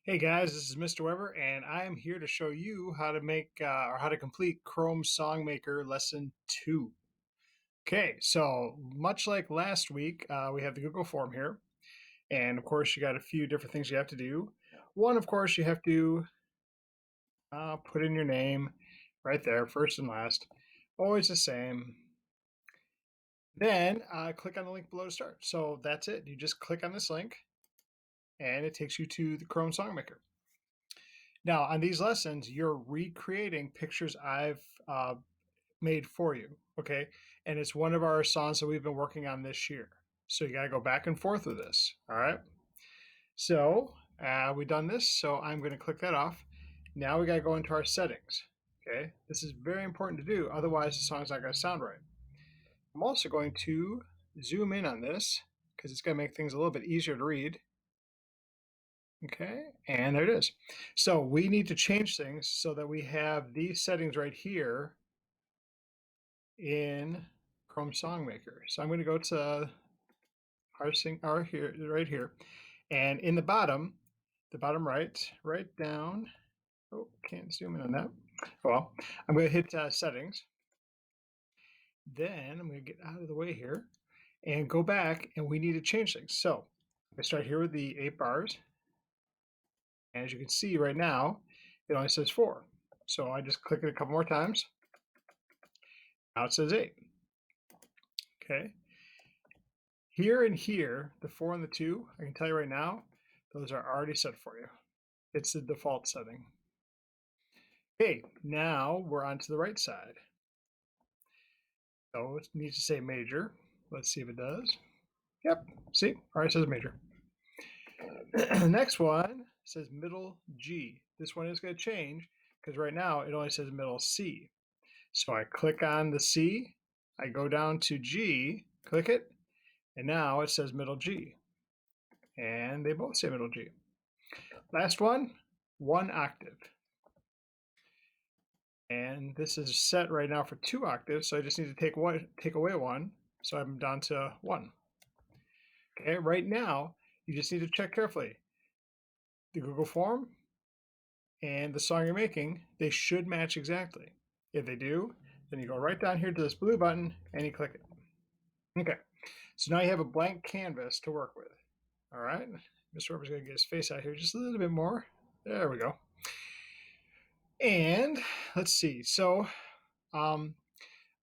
Hey guys, this is Mr. Weber, and I am here to show you how to make or how to complete Chrome Songmaker Lesson 2. Okay, so much like last week, we have the Google form here, and of course, you got a few different things you have to do. One, of course, you have to put in your name right there, first and last, always the same. Then click on the link below to start. So that's it. You just click on this link, and it takes you to the Chrome Songmaker. Now, on these lessons, you're recreating pictures I've made for you, okay? And it's one of our songs that we've been working on this year. So you got to go back and forth with this, all right? So we've done this, so I'm going to click that off. Now we got to go into our settings, okay? This is very important to do, otherwise the song's not going to sound right. I'm also going to zoom in on this because it's going to make things a little bit easier to read. Okay, and there it is. So we need to change things so that we have these settings right here in Chrome Songmaker. So I'm going to go to our here right here, and in the bottom right down. Oh, can't zoom in on that. Well, I'm going to hit settings. Then I'm going to get out of the way here and go back, and we need to change things. So I start here with the 8 bars. And as you can see right now, it only says 4. So I just click it a couple more times. Now it says 8. Okay. Here and here, the 4 and the 2, I can tell you right now, those are already set for you. It's the default setting. Okay, now we're on to the right side. So it needs to say major. Let's see if it does. Yep, see, already says major. Next one says middle G. This one is going to change because right now it only says middle C. So I click on the C, I go down to G, click it, and now it says middle G. And they both say middle G. Last one, 1 octave. And this is set right now for 2 octaves, so I just need to take away 1, so I'm down to 1. Okay, right now, you just need to check carefully. The Google form and the song you're making, they should match exactly. If they do, then you go right down here to this blue button and you click it. Okay, so now you have a blank canvas to work with. All right, Mr. Weber's going to get his face out here just a little bit more. There we go. And let's see. So I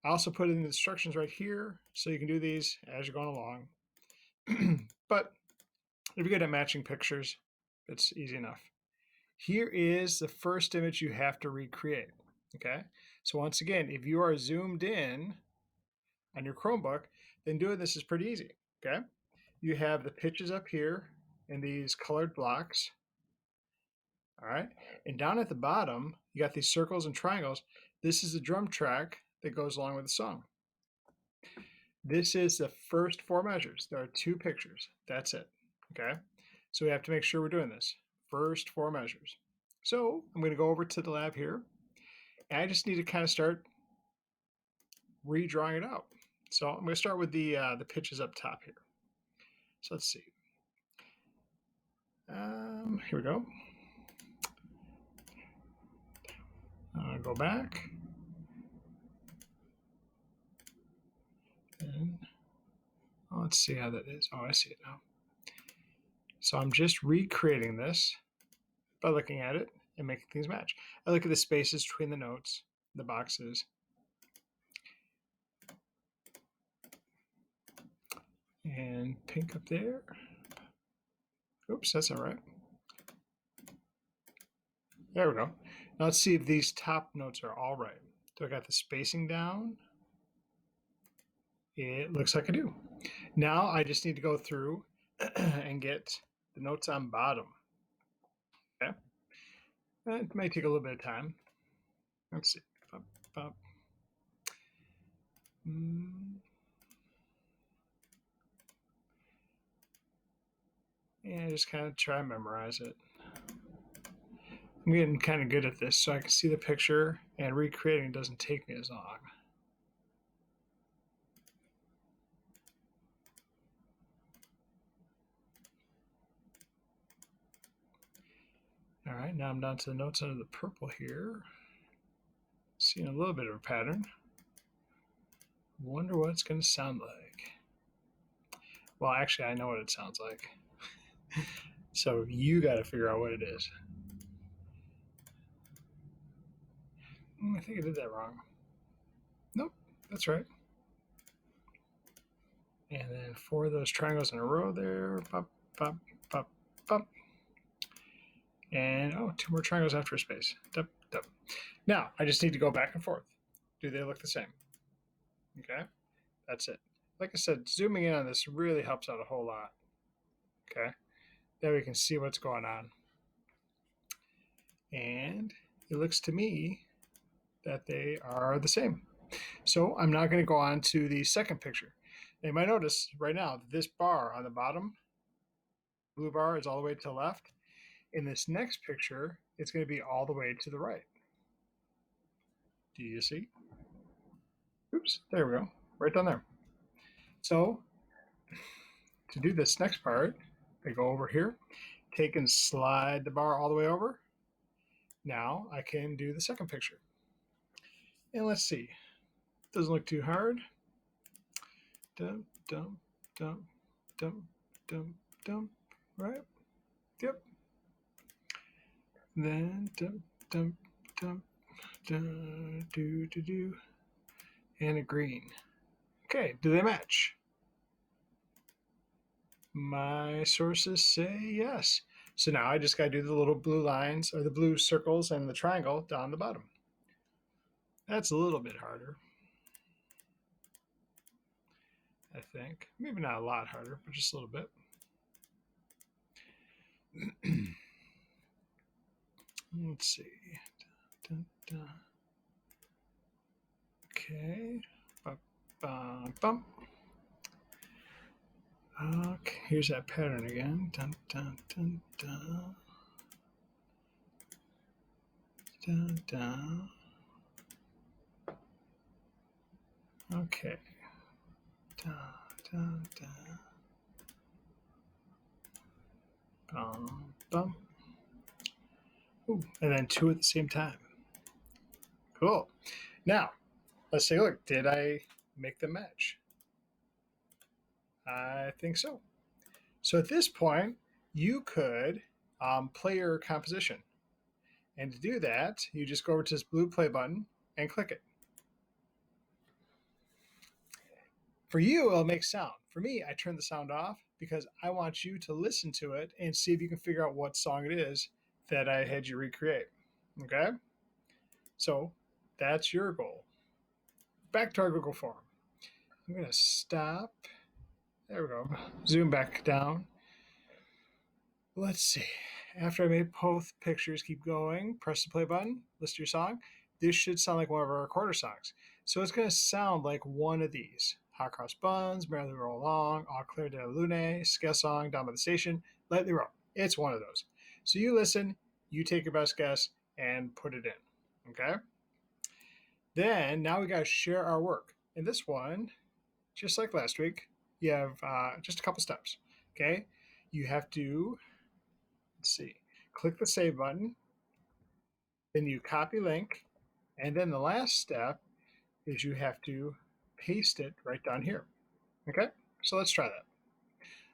also put in the instructions right here, so you can do these as you're going along. But if you're good at matching pictures, it's easy enough. Here is the first image you have to recreate. Okay, so once again, if you are zoomed in on your Chromebook, then doing this is pretty easy. Okay, you have the pitches up here in these colored blocks. All right, and down at the bottom, you got these circles and triangles. This is the drum track that goes along with the song. This is the first 4 measures. There are 2 pictures. That's it. Okay, so we have to make sure we're doing this. First 4 measures. So I'm going to go over to the lab here, and I just need to kind of start redrawing it out. So I'm going to start with the pitches up top here. So let's see. Here we go. Go back. And let's see how that is. Oh, I see it now. So I'm just recreating this by looking at it and making things match. I look at the spaces between the notes, the boxes. And pink up there. Oops, that's all right. There we go. Now let's see if these top notes are all right. Do I got the spacing down? It looks like I do. Now I just need to go through and get the notes on bottom. Okay. It might take a little bit of time. Let's see. Up, up. And just kind of try and memorize it. I'm getting kind of good at this, so I can see the picture, and recreating doesn't take me as long. right, now I'm down to the notes under the purple here. Seeing a little bit of a pattern. Wonder what it's going to sound like. Well, actually, I know what it sounds like. So you got to figure out what it is. I think I did that wrong. Nope, that's right. And then 4 of those triangles in a row there. Pop, pop, pop, pop. And 2 more triangles after a space. Dup, dup. Now, I just need to go back and forth. Do they look the same? Okay, that's it. Like I said, zooming in on this really helps out a whole lot. Okay, there we can see what's going on. And it looks to me that they are the same. So I'm now going to go on to the second picture. And you might notice right now, this bar on the bottom, blue bar, is all the way to the left. In this next picture, it's going to be all the way to the right. Do you see? Oops, there we go, right down there. So to do this next part, I go over here, take and slide the bar all the way over. Now I can do the second picture. And let's see, doesn't look too hard. Dump, dump, dump, dump, dump, dump, right? Yep. Then dump, dump, dump, do, and a green. Okay, do they match? My sources say yes. So now I just got to do the little blue lines or the blue circles and the triangle down the bottom. That's a little bit harder, I think. Maybe not a lot harder, but just a little bit. Let's see. Dun, dun, dun. Okay. Bum, bum, bum. Okay, here's that pattern again. Dun, dun, dun, dun. Dun, dun. Okay. Dun, dun, dun. Bum, bum. Ooh, and then 2 at the same time. Cool. Now, let's take a look. Did I make them match? I think so. So at this point, you could play your composition. And to do that, you just go over to this blue play button and click it. For you, it'll make sound. For me, I turn the sound off because I want you to listen to it and see if you can figure out what song it is that I had you recreate. Okay? So that's your goal. Back to our Google form. I'm going to stop. There we go. Zoom back down. Let's see. After I made both pictures, keep going. Press the play button. List your song. This should sound like one of our recorder songs. So it's going to sound like one of these. Hot Cross Buns, Merrily Roll Along, Au Clair de la Lune, Scale Song, Down by the Station, Lightly Roll. It's one of those. So you listen, you take your best guess, and put it in. Okay? Then, now we got to share our work. In this one, just like last week, you have just a couple steps. Okay? You have to, let's see, click the save button, then you copy link, and then the last step is you have to paste it right down here. Okay, so let's try that.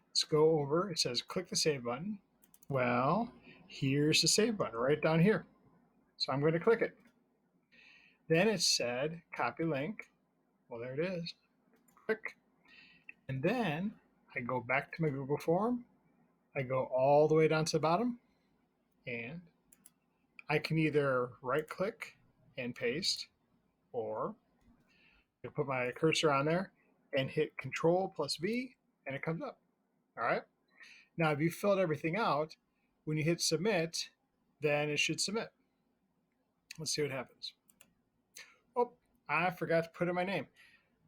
Let's go over, it says click the save button. Well, here's the save button right down here. So I'm going to click it. Then it said copy link. Well, there it is. Click. And then I go back to my Google form. I go all the way down to the bottom, and I can either right click and paste, or I put my cursor on there and hit Control plus V, and it comes up. All right. Now, if you filled everything out, when you hit submit, then it should submit. Let's see what happens. Oh, I forgot to put in my name.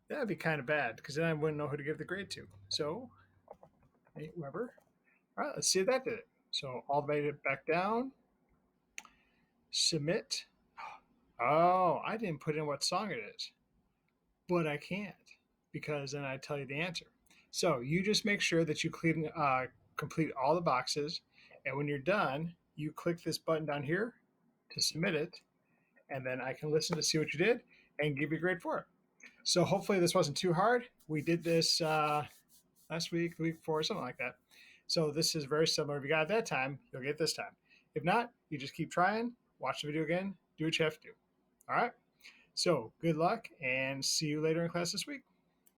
That'd be kind of bad because then I wouldn't know who to give the grade to. So, Nate Weber. All right, let's see if that did it. So all the way back down, submit. Oh, I didn't put in what song it is, but I can't because then I tell you the answer. So you just make sure that you complete all the boxes, and when you're done, you click this button down here to submit it, and then I can listen to see what you did and give you a grade for it. So hopefully this wasn't too hard. We did this last week, the week before, something like that. So this is very similar. If you got it that time, you'll get it this time. If not, you just keep trying, watch the video again, do what you have to do. All right? So good luck and see you later in class this week.